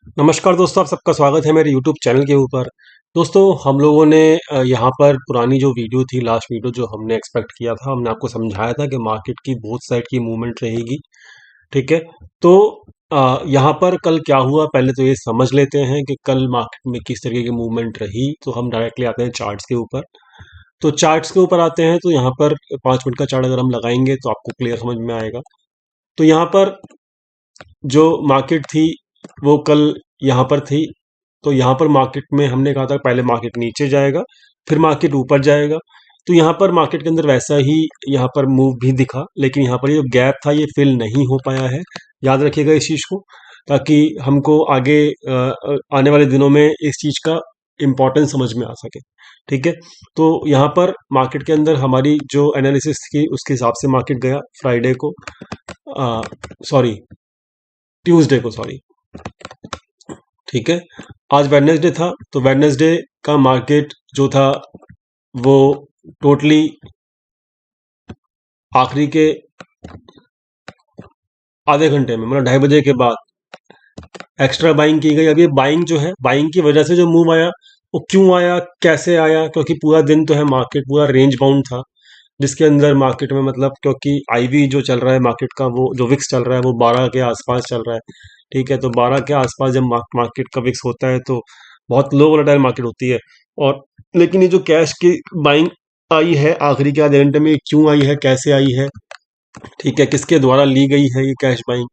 नमस्कार दोस्तों, आप सबका स्वागत है मेरे यूट्यूब चैनल के ऊपर। दोस्तों, हम लोगों ने यहाँ पर पुरानी जो वीडियो थी, लास्ट वीडियो जो हमने एक्सपेक्ट किया था, हमने आपको समझाया था कि मार्केट की बोथ साइड की मूवमेंट रहेगी। ठीक है। तो यहाँ पर कल क्या हुआ, पहले तो ये समझ लेते हैं कि कल मार्केट में किस तरीके की मूवमेंट रही। तो हम डायरेक्टली आते हैं चार्ट्स के ऊपर। तो चार्ट्स के ऊपर आते हैं तो यहाँ पर 5 मिनट का चार्ट अगर हम लगाएंगे तो आपको क्लियर समझ में आएगा। तो यहाँ पर जो मार्केट थी वो कल यहाँ पर थी। तो यहाँ पर मार्केट में हमने कहा था पहले मार्केट नीचे जाएगा, फिर मार्केट ऊपर जाएगा। तो यहाँ पर मार्केट के अंदर वैसा ही यहाँ पर मूव भी दिखा, लेकिन यहाँ पर ये जो गैप था ये फिल नहीं हो पाया है। याद रखिएगा इस चीज़ को, ताकि हमको आगे आने वाले दिनों में इस चीज़ का इम्पोर्टेंस समझ में आ सके। ठीक है। तो यहाँ पर मार्केट के अंदर हमारी जो एनालिसिस थी उसके हिसाब से मार्केट गया फ्राइडे को, सॉरी ट्यूसडे को, सॉरी। ठीक है। आज वेडनेसडे था, तो वेडनेसडे का मार्केट जो था वो टोटली आखिरी के आधे घंटे में, मतलब 2:30 बजे के बाद एक्स्ट्रा बाइंग की गई। अब ये बाइंग जो है, बाइंग की वजह से जो मूव आया वो क्यों आया, कैसे आया, क्योंकि पूरा दिन तो है मार्केट पूरा रेंज बाउंड था, जिसके अंदर मार्केट में मतलब क्योंकि आईवी जो चल रहा है मार्केट का, वो जो विक्स चल रहा है वो 12 के आसपास चल रहा है। ठीक है। तो 12 के आसपास जब मार्केट का विक्स होता है तो बहुत लो वोलेटाइल मार्केट होती है। और लेकिन ये जो कैश की बाइंग आई है आखिरी के आधे घंटे में, ये क्यों आई है, कैसे आई है, ठीक है, किसके द्वारा ली गई है ये कैश बाइंग,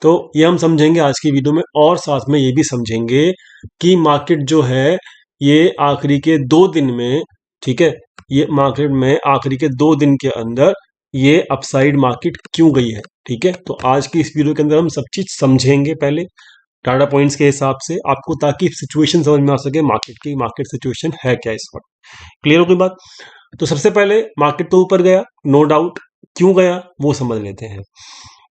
तो ये हम समझेंगे आज की वीडियो में। और साथ में ये भी समझेंगे कि मार्केट जो है ये आखिरी के 2 दिन में, ठीक है, ये मार्केट में आखिरी के 2 दिन के अंदर ये अपसाइड मार्केट क्यों गई है। ठीक है। तो आज की इस वीडियो के अंदर हम सब चीज समझेंगे, पहले डाटा पॉइंट्स के हिसाब से आपको, ताकि सिचुएशन समझ में आ सके मार्केट की, मार्केट सिचुएशन है क्या इस वक्त। क्लियर हो गई बात। तो सबसे पहले मार्केट तो ऊपर गया, नो डाउट। क्यों गया वो समझ लेते हैं।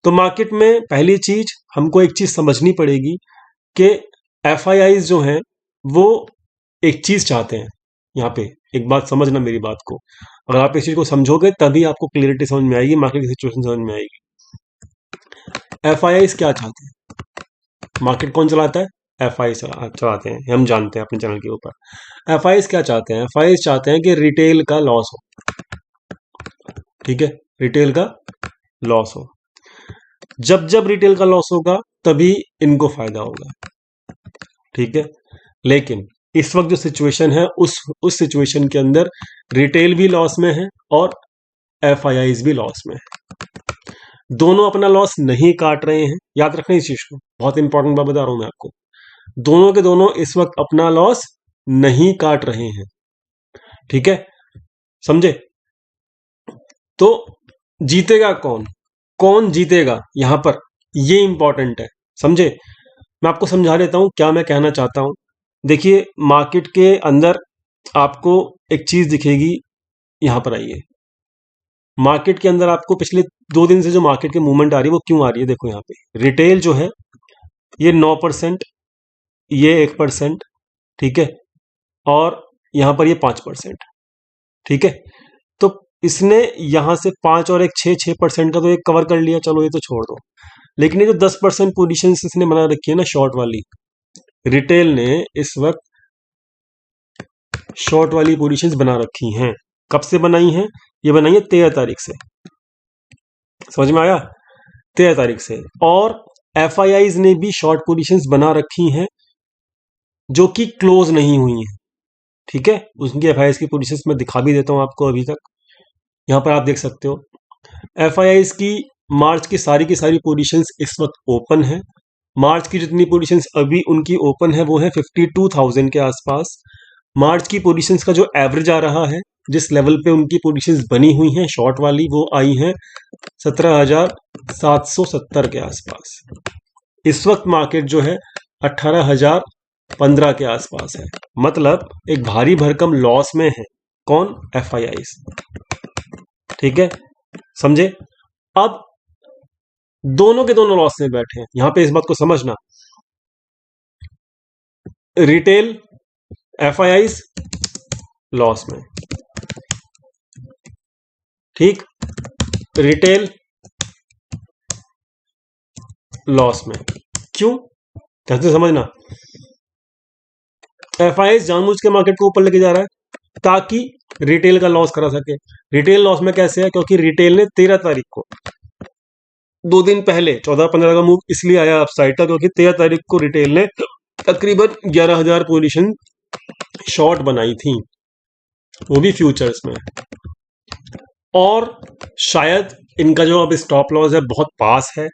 तो मार्केट में पहली चीज हमको एक चीज समझनी पड़ेगी कि एफ जो हैं वो एक चीज चाहते हैं। यहाँ पे एक बात समझना मेरी बात को, अगर आप इस चीज को समझोगे तभी आपको क्लियरिटी समझ में आएगी, मार्केट की सिचुएशन समझ में आएगी। एफ क्या चाहते हैं, मार्केट कौन चलाता है, एफ चलाते हैं, हम जानते हैं अपने चैनल के ऊपर। एफ क्या चाहते हैं, एफ चाहते हैं कि रिटेल का लॉस हो। ठीक है। रिटेल का लॉस हो, जब जब रिटेल का लॉस होगा तभी इनको फायदा होगा। ठीक है। लेकिन इस वक्त जो सिचुएशन है उस सिचुएशन के अंदर रिटेल भी लॉस में है और एफ भी लॉस में है। दोनों अपना लॉस नहीं काट रहे हैं, याद रखना इस चीज को, बहुत इंपॉर्टेंट बात बता रहा हूं मैं आपको। दोनों के दोनों इस वक्त अपना लॉस नहीं काट रहे हैं। ठीक है, समझे। तो जीतेगा कौन, कौन जीतेगा यहां पर, ये इंपॉर्टेंट है, समझे। मैं आपको समझा देता हूं क्या मैं कहना चाहता हूं। देखिए, मार्केट के अंदर आपको एक चीज दिखेगी, यहां पर आइए। मार्केट के अंदर आपको पिछले 2 दिन से जो मार्केट की मूवमेंट आ रही है वो क्यों आ रही है, देखो यहाँ पे रिटेल जो है ये 9%, ये 1%, ठीक है, और यहां पर ये 5%। ठीक है। तो इसने यहां से 5 और एक 6% का तो एक कवर कर लिया, चलो ये तो छोड़ दो। लेकिन ये जो 10% पोजिशन इसने बना रखी है ना शॉर्ट वाली, रिटेल ने इस वक्त शॉर्ट वाली पोजीशंस बना रखी हैं। कब से बनाई हैं, ये बनाई है 13 तारीख से, समझ में आया, 13 तारीख से। और एफ ने भी शॉर्ट पोजीशंस बना रखी हैं जो कि क्लोज नहीं हुई हैं। ठीक है। उनकी एफ की पोजीशंस मैं दिखा भी देता हूं आपको अभी तक, यहां पर आप देख सकते हो। एफ की मार्च की सारी पोजीशंस इस वक्त ओपन है। मार्च की जितनी पोजीशंस अभी उनकी ओपन है वो है 52,000 के आसपास। मार्च की पोजीशंस का जो एवरेज आ रहा है, जिस लेवल पे उनकी पोजीशंस बनी हुई हैं शॉर्ट वाली, वो आई हैं 17,770 के आसपास। इस वक्त मार्केट जो है 18,015 के आसपास है, मतलब एक भारी भरकम लॉस में है। कौन, एफ। ठीक है, समझे। अब दोनों के दोनों लॉस में बैठे हैं, यहां पे इस बात को समझना। रिटेल, एफ लॉस में, ठीक, रिटेल लॉस में। क्यों, जैसे समझना, एफआईआई जानबूझ के मार्केट को ऊपर लेके जा रहा है ताकि रिटेल का लॉस करा सके। रिटेल लॉस में कैसे है? क्योंकि रिटेल ने 13 तारीख को, 2 दिन पहले 14-15 का मूव इसलिए आया अपसाइड का, क्योंकि 13 तारीख को रिटेल ने तकरीबन 11,000 पोजीशन शॉर्ट बनाई थी, वो भी फ्यूचर्स में। और शायद इनका जो अब स्टॉप लॉस है बहुत पास है।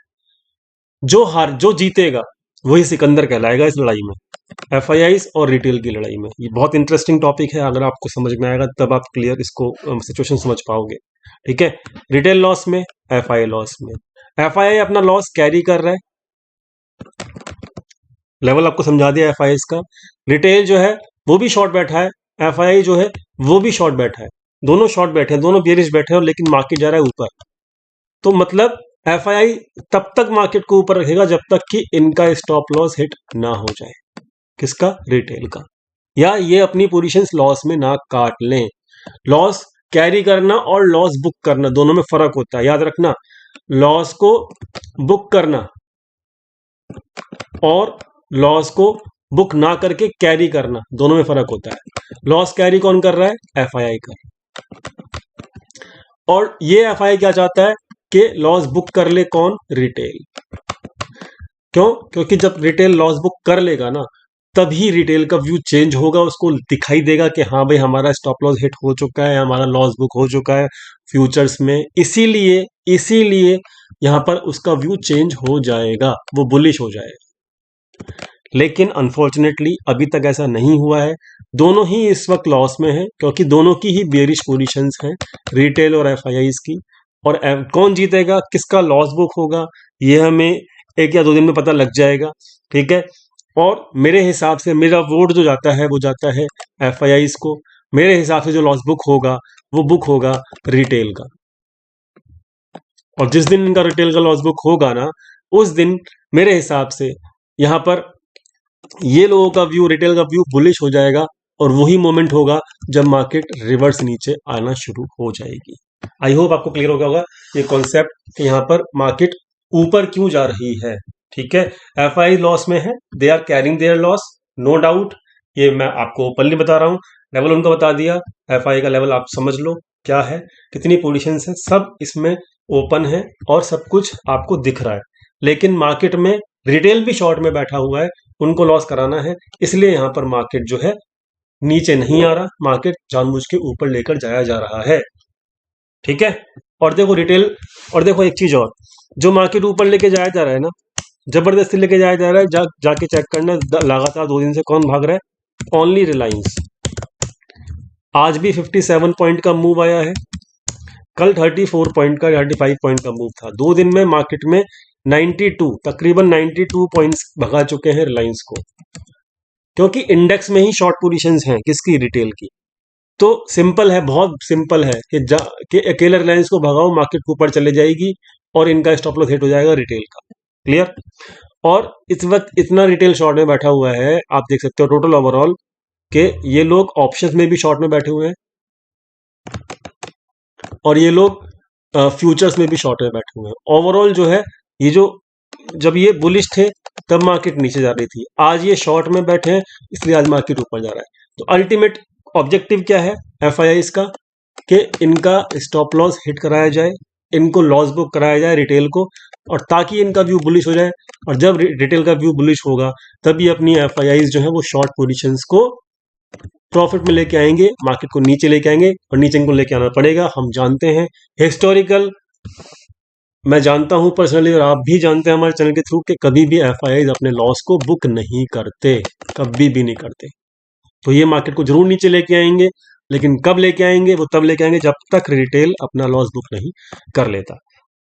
जो जीतेगा वही सिकंदर कहलाएगा इस लड़ाई में, एफआईआई और रिटेल की लड़ाई में। ये बहुत इंटरेस्टिंग टॉपिक है, अगर आपको समझ में आएगा तब आप क्लियर इसको सिचुएशन समझ पाओगे। ठीक है, रिटेल लॉस में, एफआईआई लॉस में। एफआईआई अपना लॉस कैरी कर रहा है, लेवल आपको समझा दिया एफआईआई का। रिटेल जो है वो भी शॉर्ट बैठा है, एफआईआई जो है वो भी शॉर्ट बैठा है, दोनों शॉर्ट बैठे हैं, दोनों बेरिश बैठे हैं, लेकिन मार्केट जा रहा है ऊपर। तो मतलब एफआईआई तब तक मार्केट को ऊपर रखेगा जब तक कि इनका स्टॉप लॉस हिट ना हो जाए। किसका? रिटेल का। या ये अपनी पोजीशंस लॉस में ना काट लें। लॉस कैरी करना और लॉस बुक करना दोनों में फर्क होता है, याद रखना। लॉस को बुक करना और लॉस को बुक ना करके कैरी करना, दोनों में फर्क होता है। लॉस कैरी कौन कर रहा है? एफआईआई कर। और ये एफआईआई क्या चाहता है कि लॉस बुक कर ले कौन? रिटेल। क्यों? क्योंकि जब रिटेल लॉस बुक कर लेगा ना, तभी रिटेल का व्यू चेंज होगा, उसको दिखाई देगा कि हाँ भाई हमारा स्टॉप लॉस हिट हो चुका है, हमारा लॉस बुक हो चुका है फ्यूचर्स में। इसीलिए यहां पर उसका व्यू चेंज हो जाएगा, वो बुलिश हो जाएगा। लेकिन अनफॉर्चुनेटली अभी तक ऐसा नहीं हुआ है। दोनों ही इस वक्त लॉस में हैं, क्योंकि दोनों की ही बेरिश पोजीशंस हैं, रिटेल और एफआईआई की। और कौन जीतेगा, किसका लॉस बुक होगा, ये हमें 1 या 2 दिन में पता लग जाएगा। ठीक है, और मेरे हिसाब से मेरा वोट जो जाता है वो जाता है एफआईआई को। मेरे हिसाब से जो लॉस बुक होगा वो बुक होगा रिटेल का। और जिस दिन इनका रिटेल का लॉस बुक होगा ना, उस दिन मेरे हिसाब से यहां पर ये लोगों का व्यू, रिटेल का व्यू बुलिश हो जाएगा, और वही मोमेंट होगा जब मार्केट रिवर्स नीचे आना शुरू हो जाएगी। आई होप आपको क्लियर हो गया होगा ये कॉन्सेप्ट, यहाँ पर मार्केट ऊपर क्यों जा रही है। ठीक है, एफआई लॉस में है, they are carrying their loss, no doubt. ये मैं आपको ओपनली बता रहा हूँ, लेवल उनका बता दिया। एफआई का लेवल आप समझ लो क्या है, कितनी पोजीशन है, सब इसमें ओपन है और सब कुछ आपको दिख रहा है। लेकिन मार्केट में रिटेल भी शॉर्ट में बैठा हुआ है, उनको लॉस कराना है, इसलिए यहां पर मार्केट जो है नीचे नहीं आ रहा, मार्केट जानबूझ के ऊपर लेकर जाया जा रहा है। ठीक है, और देखो रिटेल, और देखो एक चीज और, जो मार्केट ऊपर लेके जाया जा रहा है ना, जबरदस्ती लेके जाया जा रहा है, जाके चेक करना लगातार 2 दिन से कौन भाग रहा है? ओनली रिलायंस। आज भी 57 पॉइंट का मूव आया है, कल 34 पॉइंट का, 35 पॉइंट का मूव था। 2 दिन में मार्केट में 92, तकरीबन 92 पॉइंट्स भगा चुके हैं रिलायंस को, क्योंकि इंडेक्स में ही शॉर्ट पोजीशंस हैं, किसकी? रिटेल की। तो सिंपल है, बहुत सिंपल है कि अकेले रिलायंस को भगाओ, मार्केट ऊपर चले जाएगी और इनका स्टॉप लॉस हिट हो जाएगा रिटेल का। क्लियर? और इस वक्त इतना रिटेल शॉर्ट में बैठा हुआ है, आप देख सकते हो टोटल ओवरऑल के ये लोग ऑप्शंस में भी शॉर्ट में बैठे हुए हैं, और ये लोग फ्यूचर्स में भी शॉर्ट में बैठे हुए हैं। ओवरऑल जो है, ये जो जब ये बुलिश थे तब मार्केट नीचे जा रही थी, आज ये शॉर्ट में बैठे हैं, इसलिए आज मार्केट ऊपर जा रहा है। तो अल्टीमेट ऑब्जेक्टिव क्या है एफआईआई का? कि इनका स्टॉप लॉस हिट कराया जाए, इनको लॉस बुक कराया जाए रिटेल को, और ताकि इनका व्यू बुलिश हो जाए। और जब रिटेल का व्यू बुलिश होगा तभी अपनी एफआईआई जो है वो शॉर्ट पोजीशंस को प्रॉफिट में लेके आएंगे, मार्केट को नीचे लेके आएंगे, और नीचे इनको लेके आना पड़ेगा। हम जानते हैं हिस्टोरिकल, मैं जानता हूं पर्सनली, और आप भी जानते हैं हमारे चैनल के थ्रू, कि कभी भी एफआईआई अपने लॉस को बुक नहीं करते, कभी भी नहीं करते। तो ये मार्केट को जरूर नीचे लेके आएंगे, लेकिन कब लेके आएंगे? वो तब लेके आएंगे जब तक रिटेल अपना लॉस बुक नहीं कर लेता।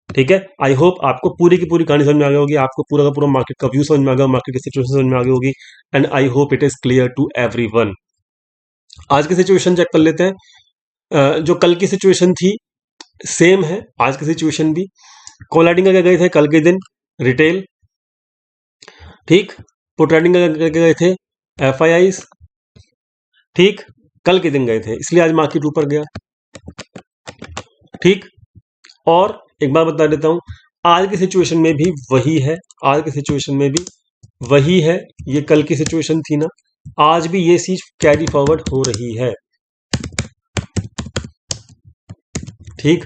ठीक है, आई होप आपको पूरी की पूरी कहानी समझ में आ गई होगी, आपको पूरा का पूरा मार्केट का व्यू समझ में आ गया, मार्केट की सिचुएशन समझ में आ गई होगी, and I hope it is clear to everyone. आज की सिचुएशन चेक कर लेते हैं। जो कल की सिचुएशन थी सेम है आज की सिचुएशन भी। कॉल राइटिंग करके गए थे कल के दिन रिटेल, ठीक। पुट राइटिंग करके गए थे एफआईआई, ठीक, कल के दिन गए थे, इसलिए आज मार्केट ऊपर गया। ठीक, और एक बात बता देता हूं, आज की सिचुएशन में भी वही है, आज की सिचुएशन में भी वही है, ये कल की सिचुएशन थी ना, आज भी ये चीज कैरी फॉरवर्ड हो रही है। ठीक,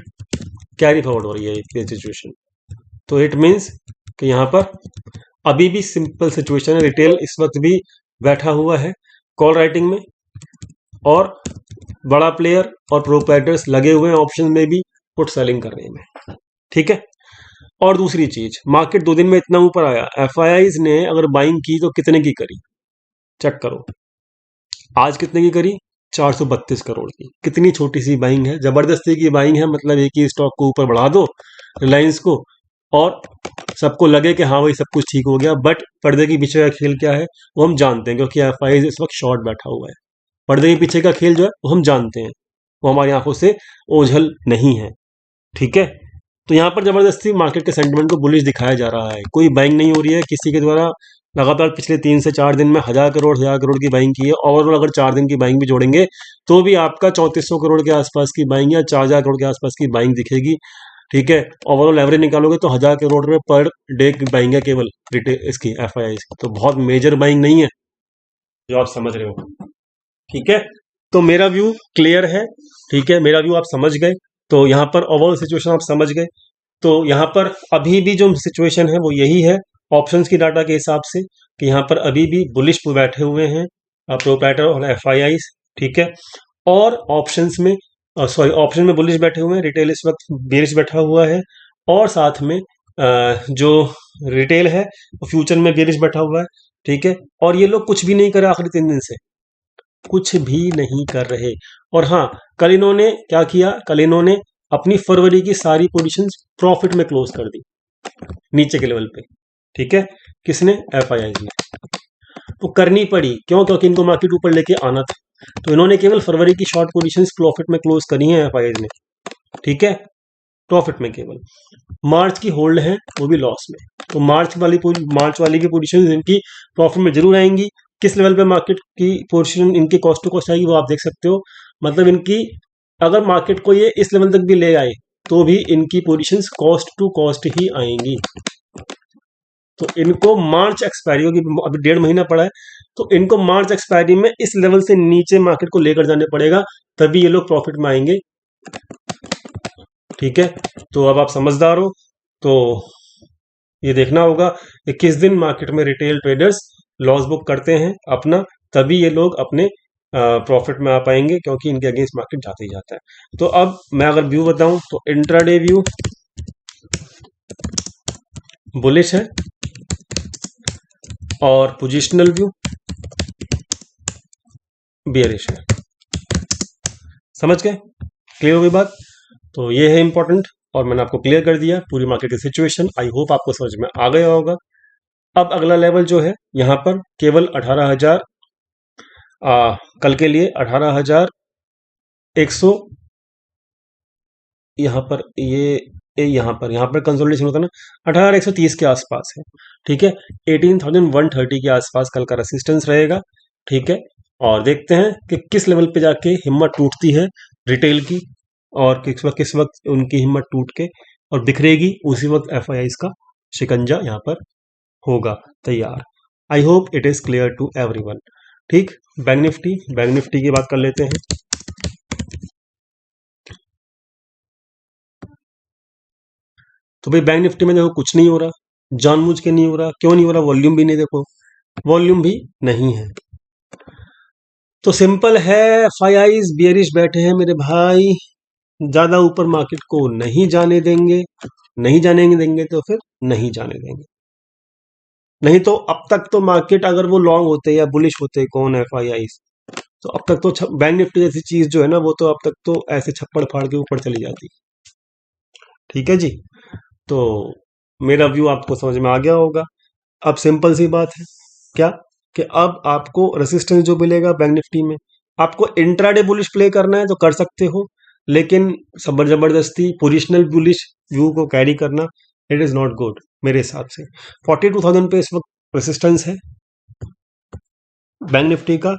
कैरी फॉरवर्ड हो रही है ये सिचुएशन। तो इट मीन्स कि यहाँ पर अभी भी सिंपल सिचुएशन है, रिटेल इस वक्त भी बैठा हुआ है कॉल राइटिंग में, और बड़ा प्लेयर और प्रोप्राइटर्स लगे हुए हैं ऑप्शन में भी पुट सेलिंग करने में। ठीक है। और दूसरी चीज, मार्केट 2 दिन में इतना ऊपर आया, एफआईआईज ने अगर बाइंग की तो कितने की करी, चेक करो। आज कितने की करी, 432 करोड़ की। कितनी छोटी सी बाइंग है, जबरदस्ती की बाइंग है, मतलब एक ही स्टॉक को ऊपर बढ़ा दो रिलायंस को, और सबको लगे कि हाँ भाई सब कुछ ठीक हो गया, बट पर्दे के पीछे का खेल क्या है वो हम जानते हैं, क्योंकि एफआईआई इस वक्त शॉर्ट बैठा हुआ है। पर्दे के पीछे का खेल जो है वो हम जानते हैं, वो हमारी आंखों से ओझल नहीं है। ठीक है। तो यहाँ पर जबरदस्ती मार्केट के सेंटिमेंट को बुलिश दिखाया जा रहा है, कोई बाइंग नहीं हो रही है किसी के द्वारा। लगातार पिछले 3 से 4 दिन में 1000 करोड़ की बाइंग की है। ओवरऑल अगर 4 दिन की बाइंग भी जोड़ेंगे तो भी आपका 3400 करोड़ के आसपास की बाइंग या 4000 करोड़ के आसपास की बाइंग दिखेगी। ठीक है। ओवरऑल एवरेज निकालोगे तो 1000 करोड़ में पर डे की बाइंग है केवल रिटेल इसकी, एफआईआई की, तो बहुत मेजर बाइंग नहीं है, जो आप समझ रहे हो। ठीक है। तो मेरा व्यू क्लियर है। ठीक है, मेरा व्यू आप समझ गए, तो यहाँ पर ओवरऑल सिचुएशन आप समझ गए। तो यहाँ पर अभी भी जो सिचुएशन है वो यही है ऑप्शंस की डाटा के हिसाब से, कि यहाँ पर अभी भी बुलिश पे बैठे हुए हैं प्रोप्राइटर और एफआईआई। ठीक है। और ऑप्शंस में, सॉरी, ऑप्शन में बुलिश बैठे हुए हैं, रिटेल इस वक्त बेरिश बैठा हुआ है, और साथ में जो रिटेल है वो फ्यूचर में बेरिश बैठा हुआ है। ठीक है। और ये लोग कुछ भी नहीं करे आखिरी 3 दिन से, कुछ भी नहीं कर रहे। और हाँ, कल इन्होंने क्या किया, कल इन्होंने अपनी फरवरी की सारी पोजीशंस प्रॉफिट में क्लोज कर दी नीचे के लेवल पे। ठीक है। किसने, एफआईआई ने। तो करनी पड़ी, क्यों, क्योंकि इनको मार्केट ऊपर लेके आना था, तो इन्होंने केवल फरवरी की शॉर्ट पोजीशंस प्रॉफिट में क्लोज करी है एफआईआई ने। ठीक है, प्रॉफिट में केवल। मार्च की होल्ड है, वो भी लॉस में। तो मार्च वाली की पोजीशन इनकी प्रॉफिट में जरूर आएंगी। किस लेवल पे मार्केट की पोजीशन इनकी कॉस्ट टू कॉस्ट आएगी वो आप देख सकते हो। मतलब इनकी, अगर मार्केट को ये इस लेवल तक भी ले आए तो भी इनकी पोजीशंस कॉस्ट टू कॉस्ट ही आएंगी। तो इनको मार्च एक्सपायरी होगी, अभी 1.5 महीना पड़ा है, तो इनको मार्च एक्सपायरी में इस लेवल से नीचे मार्केट को लेकर जाने पड़ेगा, तभी ये लोग प्रॉफिट में आएंगे। ठीक है। तो अब आप समझदार हो, तो ये देखना होगा कि किस दिन मार्केट में रिटेल ट्रेडर्स लॉस बुक करते हैं अपना, तभी ये लोग अपने प्रॉफिट में आ पाएंगे, क्योंकि इनके अगेंस्ट मार्केट जाते ही जाता है। तो अब मैं अगर व्यू बताऊं तो इंट्राडे व्यू बुलिश है, और पोजिशनल व्यू बियरिश है। समझ गए, क्लियर हो गई बात। तो ये है इंपॉर्टेंट, और मैंने आपको क्लियर कर दिया पूरी मार्केट की सिचुएशन। आई होप आपको समझ में आ गया होगा। अब अगला लेवल जो है यहाँ पर केवल 18,000, कल के लिए 18,100, यहाँ पर यहाँ पर कंसोलिडेशन होता है ना, 18,130 के आसपास है। ठीक है। 18,130 के आसपास कल का रेसिस्टेंस रहेगा। ठीक है। और देखते हैं कि किस लेवल पे जाके हिम्मत टूटती है रिटेल की, और किस वक्त उनकी हिम्मत टूट के और बिखरेगी, उसी वक्त एफआईआई का शिकंजा यहाँ पर होगा तैयार। I hope it is clear to everyone. ठीक। बैंक निफ्टी की बात कर लेते हैं। तो भाई बैंक निफ्टी में देखो कुछ नहीं हो रहा, जानबूझ के नहीं हो रहा। क्यों नहीं हो रहा, वॉल्यूम भी नहीं, देखो वॉल्यूम भी नहीं है। तो सिंपल है, एफआईआईज बियरिश बैठे हैं मेरे भाई, ज्यादा ऊपर मार्केट को नहीं जाने देंगे। नहीं जाने देंगे तो फिर नहीं जाने देंगे। नहीं तो अब तक तो मार्केट, अगर वो लॉन्ग होते या बुलिश होते, कौन, एफआईआई, तो अब तक तो बैंक निफ्टी जैसी चीज जो है ना, वो तो अब तक तो ऐसे छप्पड़ फाड़ के ऊपर चली जाती। ठीक है जी। तो मेरा व्यू आपको समझ में आ गया होगा। अब सिंपल सी बात है, क्या, कि अब आपको रेसिस्टेंस जो मिलेगा बैंक निफ्टी में, आपको इंट्राडे बुलिश प्ले करना है तो कर सकते हो, लेकिन सबर जबरदस्ती पोजिशनल बुलिश व्यू को कैरी करना, इट इज नॉट गुड मेरे हिसाब से। 42,000 पे इस वक्त रेसिस्टेंस है बैंक निफ्टी का,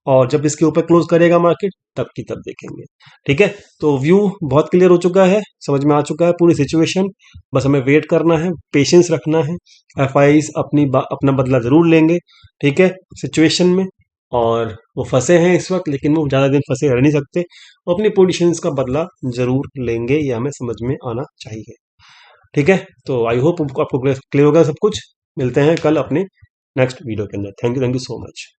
और जब इसके ऊपर क्लोज करेगा मार्केट तब की तब देखेंगे। ठीक है, तो व्यू बहुत क्लियर हो चुका है, समझ में आ चुका है पूरी सिचुएशन। बस हमें वेट करना है, पेशेंस रखना है। एफआईज अपना बदला जरूर लेंगे, ठीक है, सिचुएशन में। और वो फंसे हैं इस वक्त, लेकिन वो ज़्यादा दिन फंसे रह नहीं सकते, वो अपनी पोजिशंस का बदला जरूर लेंगे, ये हमें समझ में आना चाहिए। ठीक है, तो आई होप आपको क्लियर होगा सब कुछ। मिलते हैं कल अपने नेक्स्ट वीडियो के अंदर। Thank you so much.